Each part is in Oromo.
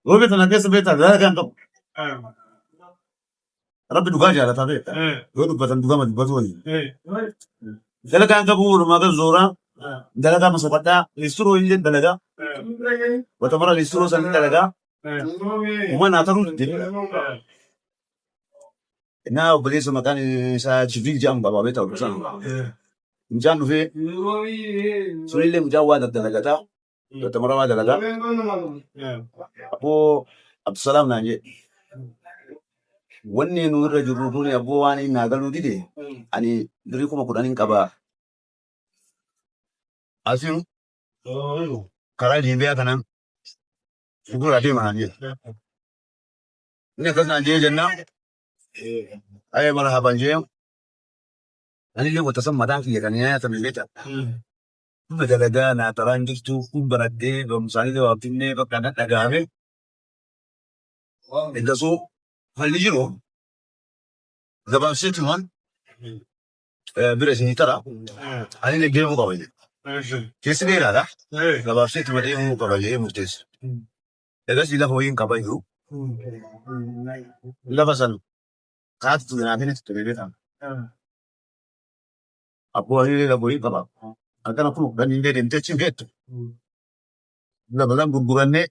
Roobee sana keessa beektaa dalagaan qabu. Rabbi dhugaa jaalataa beektaa. Yoo dubbatan dhugama dubbatu wayii. Dalagaan qabu walumaa gala zooraa. Dalagaa masaqadhaa liisturoo illee dalagaa. Wata mara liisturoo sana dalagaa. Uumaan haa ta'uu dandeenye. Naa obboleessa maqaan isaa Jibriil jedhamu qaba beektaa oduu mucaan dhufee sunillee mucaan waa daddalagataa. Wata mara waa dalagaa. Abboo Abdusalaam naan jedhe. Wanni nu irra jirru kun abboo waan hin naagaluu dide ani 10,000 qabaa. Asiin karaa Liibiyaa kanaan fuuldura deemaa jira. Inni akkas naan jedhee jennaan ayee marhaban jedhamu. Ani illee wanta san mataan kiyya kan nyaatan beektaa. Humna dalagaa naa taraan jirtu kun baraddee barumsaanii waa finnee bakka dhagaame. Eegasuu halli jiru gabaabseetu waan bira isinii tara. Ani illee deemuu qaba jedhe. Keessi dheeraadha. Gabaabseetu ma deemuu qaba jedhee murteessa. Eegas lafa wayiin qaba jiru. Lafa san kaatu naafinitti ture beekama. Abboo ani illee lafa wayii qaba. Akkana kun kan hin deemte achi beektu. Lafa san gurgurannee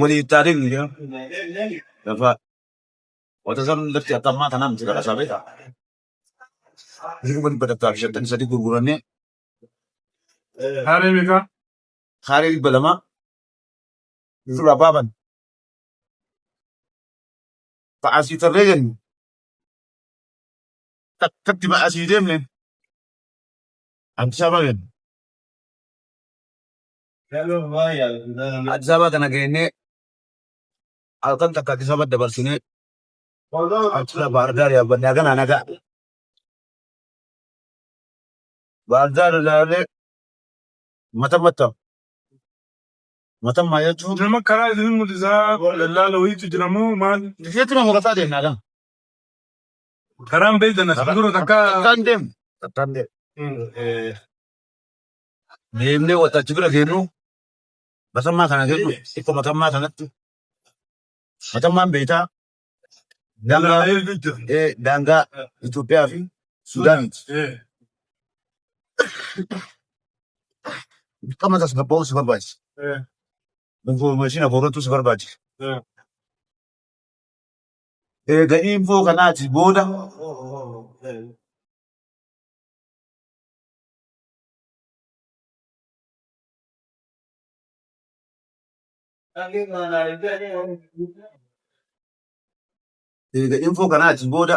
walii taatee guyyaa lafa wata san lafti atammaa tanaan jira lasaa beekaa. Isin kun badaktaa fi 53 gurgurannee. Haaree beekaa? Haaree 200 suuraa baaban. Ta'asii tarree jennu. Takkatti ba'asii deemne. Addis Ababa jennu. Addis Ababa kana geennee halkan takka Addis Ababa dabarsinee achirra Baardaar yaabbannee haganaa nagaa. Baardaar ilaalee matan maa jechuun. Nama karaa isin mul'isaa lallaala wayiitu jiramoo maal? Isheetti nama qotaa deemnaa kan. Karaan beektan as dura takka. Takkaan deemu. Deemnee watachi bira geennu matammaa kana geennu ikko matammaa kanatti. Matammaan beektaa. Daangaa Itoophiyaa fi Suudaaniiti. Qaama tas gabba'uu si barbaachisa. Information afuuratu si barbaachisa. Egaa infoo kanaati booda. Egaa infoo kanaati booda.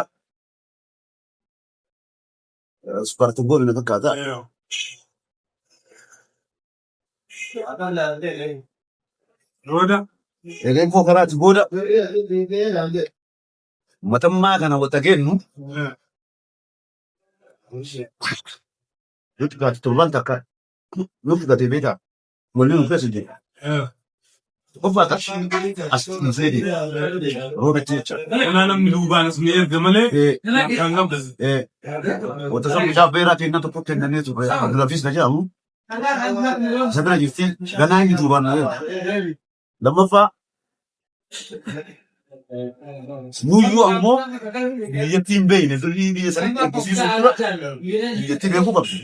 Spartagoon na fakkaata. Booda. Egaa infoo kanaati booda. Matammaa kana wata kennu. Nuti gaati torban takka. Nuti gaati beekaa. Walli nu keessa jira. Qofa tashi as nzeedi. Roobet jecha. Kana namni duubaan as mi'eef gamalee. Kan qabdas. Wata san bishaan beeraa kennan tokko kennanii ture. Abdulafiis na jedhamu. Sabira jirti. Ganaa inni duubaan na jedhamu. Lammaffaa. Nuyyuu ammoo biyyattiin beeyne sirrii biyya sanitti eebbisiisuu dura biyyattii beekuu qabdi.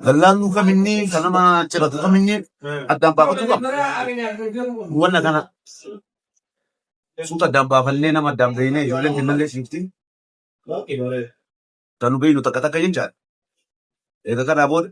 Dallaalluu kaminni kan nama ciratu kaminni addaan baafachuu qabdi. Wanna kana suuta addaan baafallee nama addaan beeynee ijoolleen kennallee siifti. Kan nu beeynu takka takka jechaadha. Egaa kanaa booda